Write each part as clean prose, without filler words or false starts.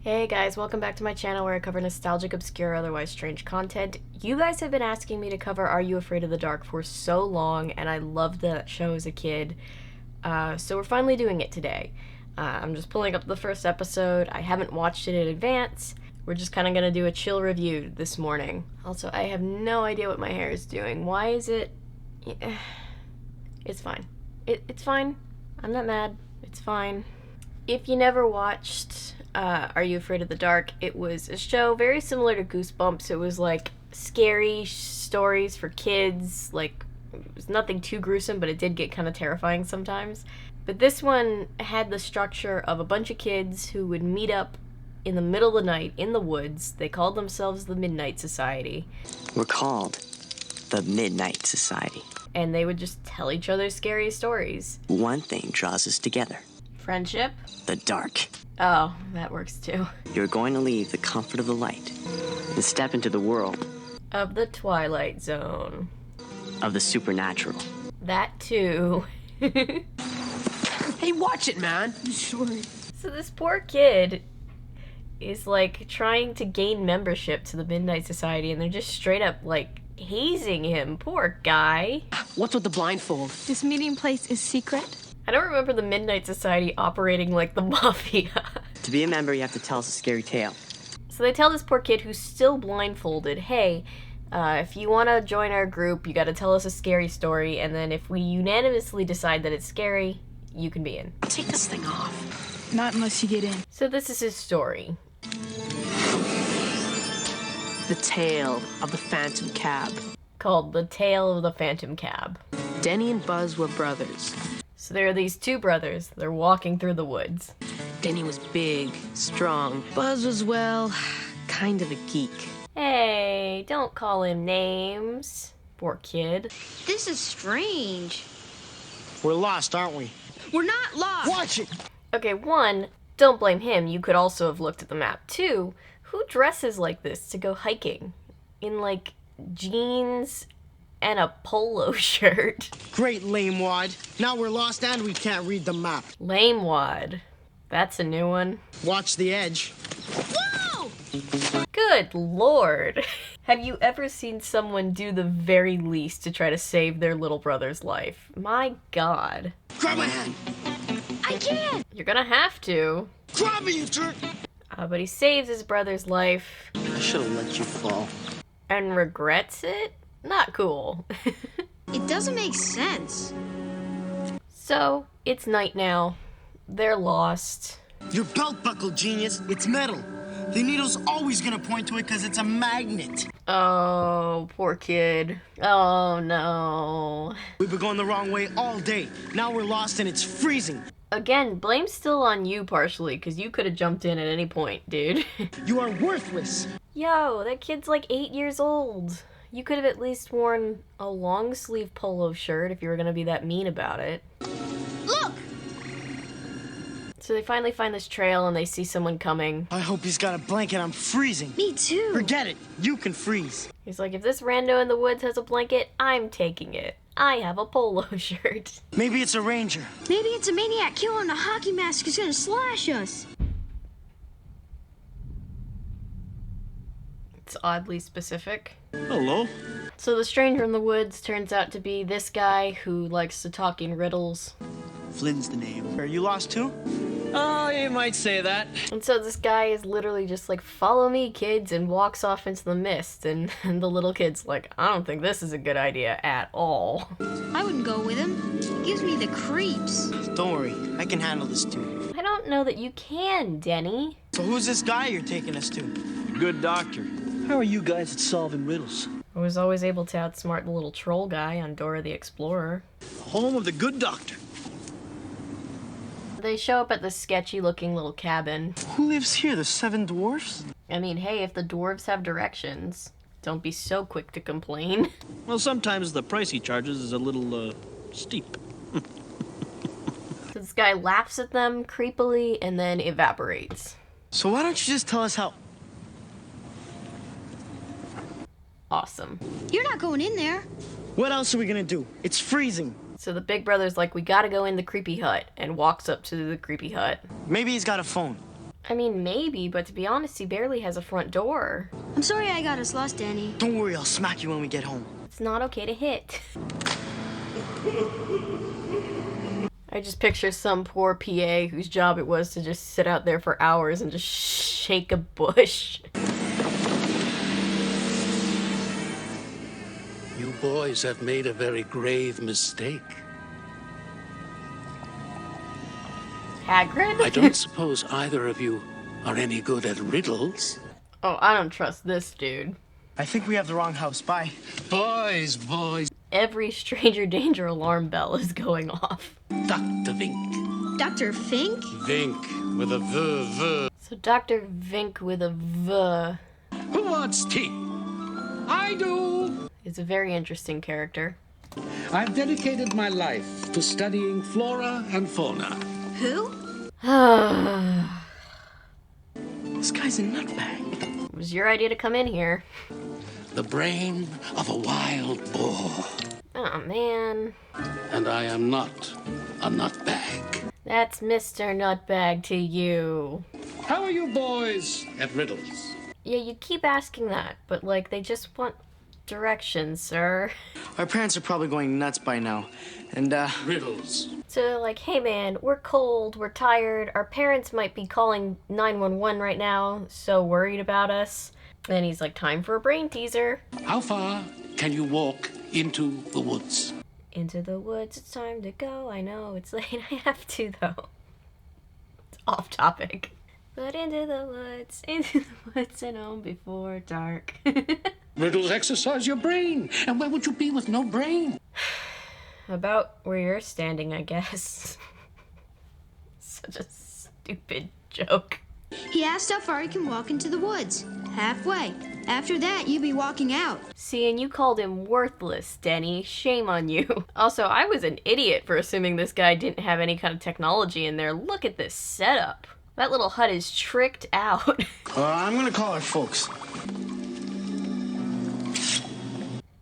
Hey guys, welcome back to my channel where I cover nostalgic, obscure, otherwise strange content. You guys have been asking me to cover Are You Afraid of the Dark for so long, and I loved that show as a kid. So we're finally doing it today. I'm just pulling up the first episode. I haven't watched it in advance. We're just kind of going to do a chill review this morning. Also, I have no idea what my hair is doing. Why is it... It's fine. It's fine. I'm not mad. It's fine. If you never watched... Are You Afraid of the Dark? It was a show very similar to Goosebumps. It was like scary stories for kids. Like, it was nothing too gruesome, but it did get kind of terrifying sometimes. But this one had the structure of a bunch of kids who would meet up in the middle of the night in the woods. They called themselves the Midnight Society. We're called the Midnight Society. And they would just tell each other scary stories. One thing draws us together. Friendship? The dark. Oh, that works too. You're going to leave the comfort of the light and step into the world Of the Twilight Zone. of the supernatural. That too. Hey, watch it, man. I'm sorry. So this poor kid is like trying to gain membership to the Midnight Society, and they're just straight up like hazing him. Poor guy. What's with the blindfold? This meeting place is secret? I don't remember the Midnight Society operating like the mafia. To be a member, you have to tell us a scary tale. So they tell this poor kid who's still blindfolded, hey, if you want to join our group, you got to tell us a scary story, and then if we unanimously decide that it's scary, you can be in. Take this thing off. Not unless you get in. So this is his story. The Tale of the Phantom Cab. Called The Tale of the Phantom Cab. Denny and Buzz were brothers. So there are these two brothers. They're walking through the woods. Denny was big, strong. Buzz was, well, kind of a geek. Hey, don't call him names. Poor kid. This is strange. We're lost, aren't we? We're not lost. Watch it! Okay, one, don't blame him. You could also have looked at the map. Two, who dresses like this to go hiking? In, like, jeans and a polo shirt. Great, lame wad. Now we're lost and we can't read the map. Lame wad. That's a new one. Watch the edge. Whoa! Good lord. Have you ever seen someone do the very least to try to save their little brother's life? My god. Grab my hand! I can't. You're gonna have to. Grab me, you jerk! But he saves his brother's life. I should have let you fall. And regrets it? Not cool. It doesn't make sense. So, it's night now. They're lost. Your belt buckle, genius. It's metal. The needle's always gonna point to it because it's a magnet. Oh, poor kid. Oh no. We've been going the wrong way all day. Now we're lost and it's freezing. Again, blame's still on you partially, because you could have jumped in at any point, dude. You are worthless. Yo, that kid's like 8 years old. You could have at least worn a long sleeve polo shirt if you were gonna be that mean about it. Look! So they finally find this trail and they see someone coming. I hope he's got a blanket. I'm freezing. Me too. Forget it. You can freeze. He's like, if this rando in the woods has a blanket, I'm taking it. I have a polo shirt. Maybe it's a ranger. Maybe it's a maniac killer in a hockey mask who's gonna slash us. It's oddly specific. Hello. So the stranger in the woods turns out to be this guy who likes to talk in riddles. Flynn's the name. Are you lost too? Oh, you might say that. And so this guy is literally just like, follow me, kids, and walks off into the mist. And the little kid's like, I don't think this is a good idea at all. I wouldn't go with him. He gives me the creeps. Don't worry. I can handle this too. I don't know that you can, Denny. So who's this guy you're taking us to? Good doctor. How are you guys at solving riddles? I was always able to outsmart the little troll guy on Dora the Explorer. Home of the good doctor. They show up at this sketchy-looking little cabin. Who lives here? The seven dwarfs? I mean, hey, if the dwarves have directions, don't be so quick to complain. Well, sometimes the price he charges is a little, steep. So this guy laughs at them creepily and then evaporates. So why don't you just tell us how... Awesome. You're not going in there. What else are we gonna do? It's freezing. So the big brother's like, we gotta go in the creepy hut, and walks up to the creepy hut. Maybe he's got a phone. I mean, maybe, but to be honest, he barely has a front door. I'm sorry I got us lost, Danny. Don't worry, I'll smack you when we get home. It's not okay to hit. I just picture some poor PA whose job it was to just sit out there for hours and just shake a bush. You boys have made a very grave mistake. Hagrid? I don't suppose either of you are any good at riddles. Oh, I don't trust this dude. I think we have the wrong house. Bye. Boys. Every stranger danger alarm bell is going off. Dr. Vink. Dr. Fink? Vink with a V. So Dr. Vink with a V Who wants tea? I do. is a very interesting character. I've dedicated my life to studying flora and fauna. Who? This guy's a nutbag. It was your idea to come in here. The brain of a wild boar. Oh man. And I am not a nutbag. That's Mr. Nutbag to you. How are you boys at riddles? Yeah, you keep asking that, but like they just want directions, sir. Our parents are probably going nuts by now. And, Riddles. So they're like, hey man, we're cold, we're tired, our parents might be calling 911 right now, so worried about us. And he's like, time for a brain teaser. How far can you walk into the woods? Into the woods, it's time to go. I know, it's late, I have to though. It's off topic. But into the woods, and home before dark. Riddles exercise your brain. And where would you be with no brain? About where you're standing, I guess. Such a stupid joke. He asked how far he can walk into the woods. Halfway. After that, you'd be walking out. See, and you called him worthless, Denny. Shame on you. Also, I was an idiot for assuming this guy didn't have any kind of technology in there. Look at this setup. That little hut is tricked out. I'm gonna call our folks.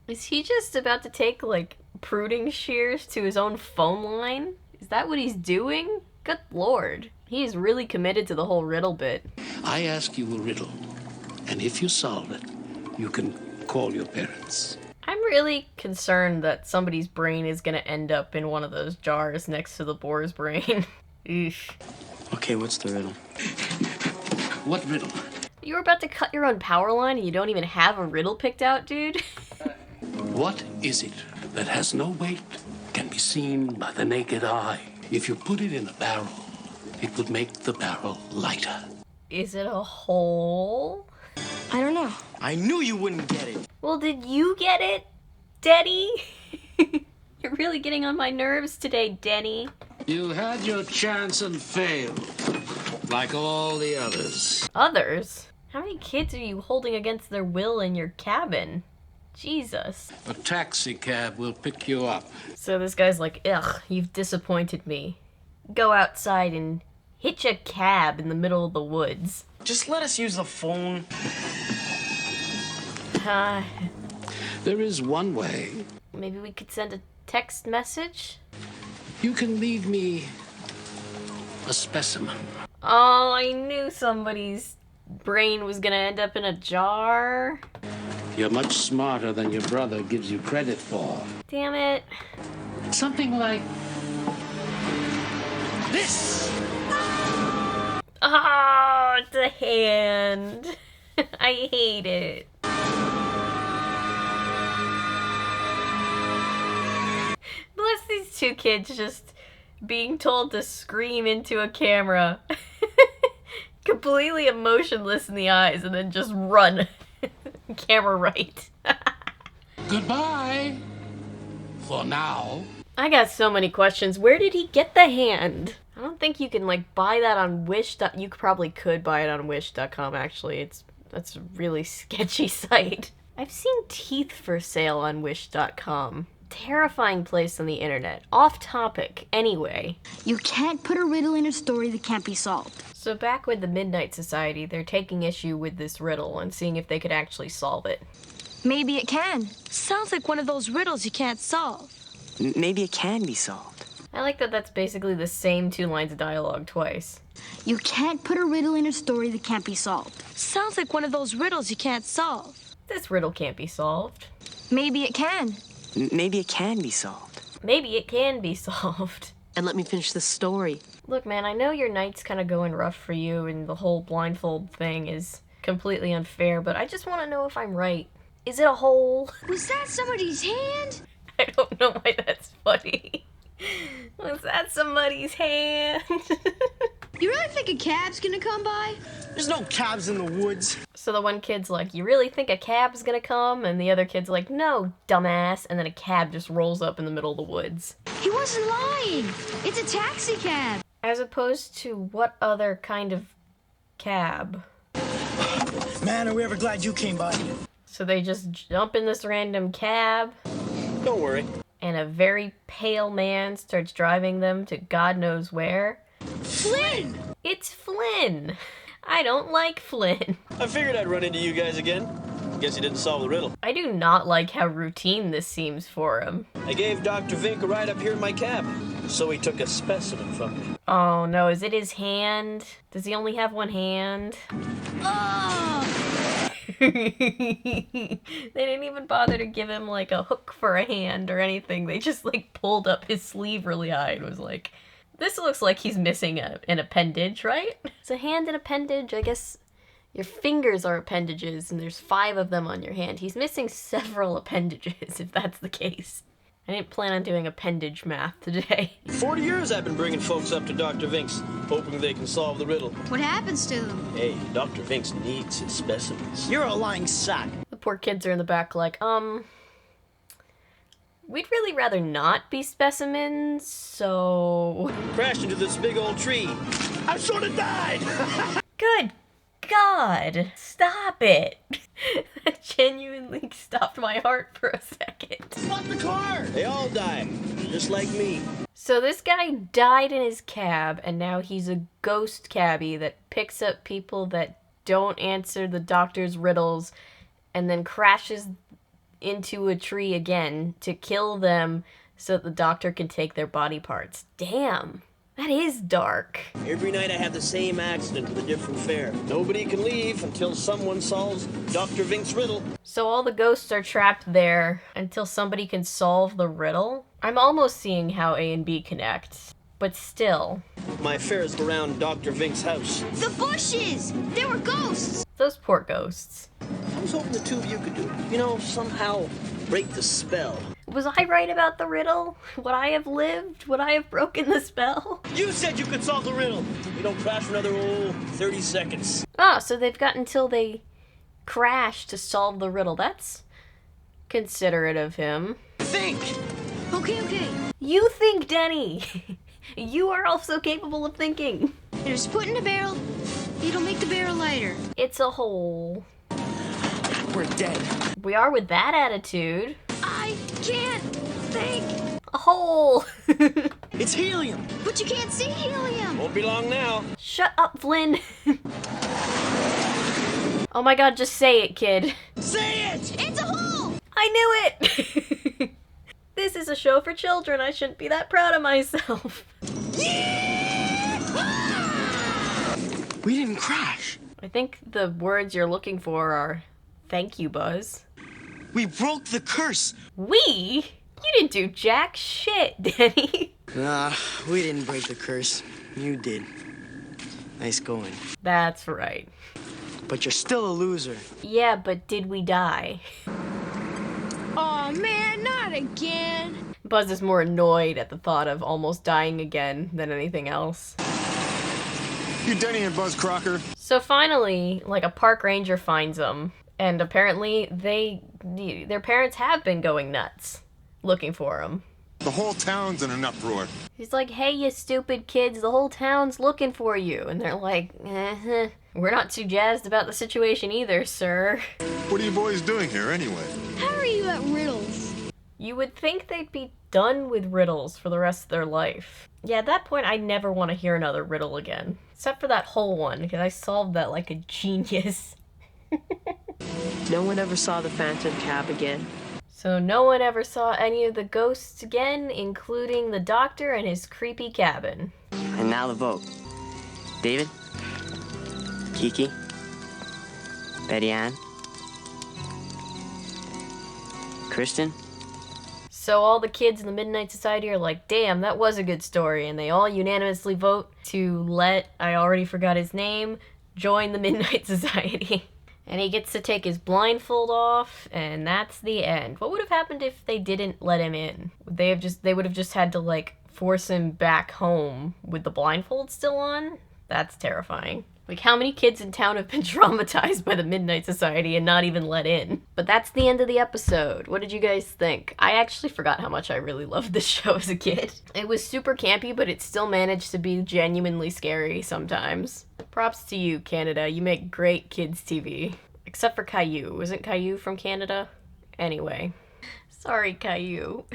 Is he just about to take, like, pruning shears to his own phone line? Is that what he's doing? Good lord. He is really committed to the whole riddle bit. I ask you a riddle, and if you solve it, you can call your parents. I'm really concerned that somebody's brain is gonna end up in one of those jars next to the boar's brain. Eesh. Okay, what's the riddle? What riddle? You were about to cut your own power line and you don't even have a riddle picked out, dude? What is it that has no weight, can be seen by the naked eye? If you put it in a barrel, it would make the barrel lighter. Is it a hole? I don't know. I knew you wouldn't get it. Well, did you get it, Denny? You're really getting on my nerves today, Denny. You had your chance and failed, like all the others. Others? How many kids are you holding against their will in your cabin? Jesus. A taxi cab will pick you up. So this guy's like, ugh, you've disappointed me. Go outside and hitch a cab in the middle of the woods. Just let us use the phone. There is one way. Maybe we could send a text message? You can leave me a specimen. Oh, I knew somebody's brain was gonna end up in a jar. You're much smarter than your brother gives you credit for. Damn it. Something like this. Oh, it's a hand. I hate it. Bless these two kids just being told to scream into a camera. Completely emotionless in the eyes and then just run. Camera right. Goodbye. For now. I got so many questions. Where did he get the hand? I don't think you can like buy that on Wish. You probably could buy it on Wish.com actually. That's a really sketchy site. I've seen teeth for sale on Wish.com. Terrifying place on the internet. Off topic, anyway. You can't put a riddle in a story that can't be solved. So back with the Midnight Society, they're taking issue with this riddle and seeing if they could actually solve it. Maybe it can. Sounds like one of those riddles you can't solve. Maybe it can be solved. I like that that's basically the same 2 lines of dialogue twice. You can't put a riddle in a story that can't be solved. Sounds like one of those riddles you can't solve. This riddle can't be solved. Maybe it can. Maybe it can be solved. Maybe it can be solved. And let me finish the story. Look, man, I know your night's kind of going rough for you and the whole blindfold thing is completely unfair, but I just want to know if I'm right. Is it a hole? Was that somebody's hand? I don't know why that's funny. Was that somebody's hand? You really think a cab's gonna come by? There's no cabs in the woods. So the one kid's like, you really think a cab's gonna come? And the other kid's like, no, dumbass. And then a cab just rolls up in the middle of the woods. He wasn't lying. It's a taxi cab. As opposed to what other kind of cab? Man, are we ever glad you came by. So they just jump in this random cab, Don't worry. and a very pale man starts driving them to God knows where. Flynn! It's Flynn! I don't like Flynn. I figured I'd run into you guys again. Guess you didn't solve the riddle. I do not like how routine this seems for him. I gave Dr. Vink a ride up here in my cab, so he took a specimen from me. Oh no, is it his hand? Does he only have one hand? Oh! They didn't even bother to give him like a hook for a hand or anything. They just like pulled up his sleeve really high and was like, this looks like he's missing an appendage, right? It's a hand and appendage. I guess your fingers are appendages and there's 5 of them on your hand. He's missing several appendages if that's the case. I didn't plan on doing appendage math today. 40 years I've been bringing folks up to Dr. Vink's, hoping they can solve the riddle. What happens to them? Hey, Dr. Vink's needs his specimens. You're a lying sack. The poor kids are in the back like, we'd really rather not be specimens, so... Crashed into this big old tree. I sort of died! Good God! Stop it! That genuinely stopped my heart for a second. Stop the car! They all died, just like me. So this guy died in his cab, and now he's a ghost cabbie that picks up people that don't answer the doctor's riddles, and then crashes into a tree again to kill them so that the doctor can take their body parts. Damn. That is dark. Every night I have the same accident with a different fare. Nobody can leave until someone solves Dr. Vink's riddle. So all the ghosts are trapped there until somebody can solve the riddle? I'm almost seeing how A and B connect, but still. My fare's around Dr. Vink's house. The bushes! They were ghosts! Those poor ghosts. I was hoping the 2 of you could do it. You know, somehow break the spell. Was I right about the riddle? Would I have lived? Would I have broken the spell? You said you could solve the riddle. We don't crash for another 30 seconds. Ah, so they've got until they crash to solve the riddle. That's considerate of him. Think! Okay. You think, Denny! You are also capable of thinking. Just put in a barrel. It'll make the barrel lighter. It's a hole. We're dead. We are with that attitude. I can't think. A hole! It's helium. But you can't see helium. Won't be long now. Shut up, Flynn! Oh my god, just say it, kid. Say it! It's a hole! I knew it! This is a show for children. I shouldn't be that proud of myself. We didn't crash. I think the words you're looking for are, thank you, Buzz. We broke the curse. We? You didn't do jack shit, Denny. Nah, we didn't break the curse. You did. Nice going. That's right. But you're still a loser. Yeah, but did we die? Oh man, not again. Buzz is more annoyed at the thought of almost dying again than anything else. You Denny and Buzz Crocker. So finally, like, a park ranger finds them, and apparently their parents have been going nuts looking for them. The whole town's in an uproar. He's like, hey, you stupid kids, the whole town's looking for you. And they're like, we're not too jazzed about the situation either, sir. What are you boys doing here anyway? How are you at riddles? You would think they'd be done with riddles for the rest of their life. Yeah, at that point, I never want to hear another riddle again. Except for that whole one, because I solved that like a genius. No one ever saw the phantom cab again. So no one ever saw any of the ghosts again, including the doctor and his creepy cabin. And now the vote. David? Kiki? Betty Ann? Kristen? So all the kids in the Midnight Society are like, damn, that was a good story, and they all unanimously vote to let, I already forgot his name, join the Midnight Society. And he gets to take his blindfold off, and that's the end. What would have happened if they didn't let him in? They would have just had to, like, force him back home with the blindfold still on? That's terrifying. Like, how many kids in town have been traumatized by the Midnight Society and not even let in? But that's the end of the episode. What did you guys think? I actually forgot how much I really loved this show as a kid. It was super campy, but it still managed to be genuinely scary sometimes. Props to you, Canada. You make great kids' TV. Except for Caillou. Wasn't Caillou from Canada? Anyway. Sorry, Caillou.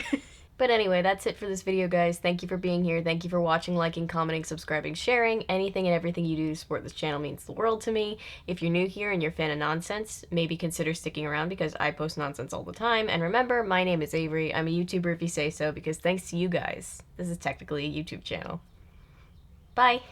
But anyway, that's it for this video, guys. Thank you for being here. Thank you for watching, liking, commenting, subscribing, sharing. Anything and everything you do to support this channel means the world to me. If you're new here and you're a fan of nonsense, maybe consider sticking around because I post nonsense all the time. And remember, my name is Avery. I'm a YouTuber if you say so, because thanks to you guys, this is technically a YouTube channel. Bye!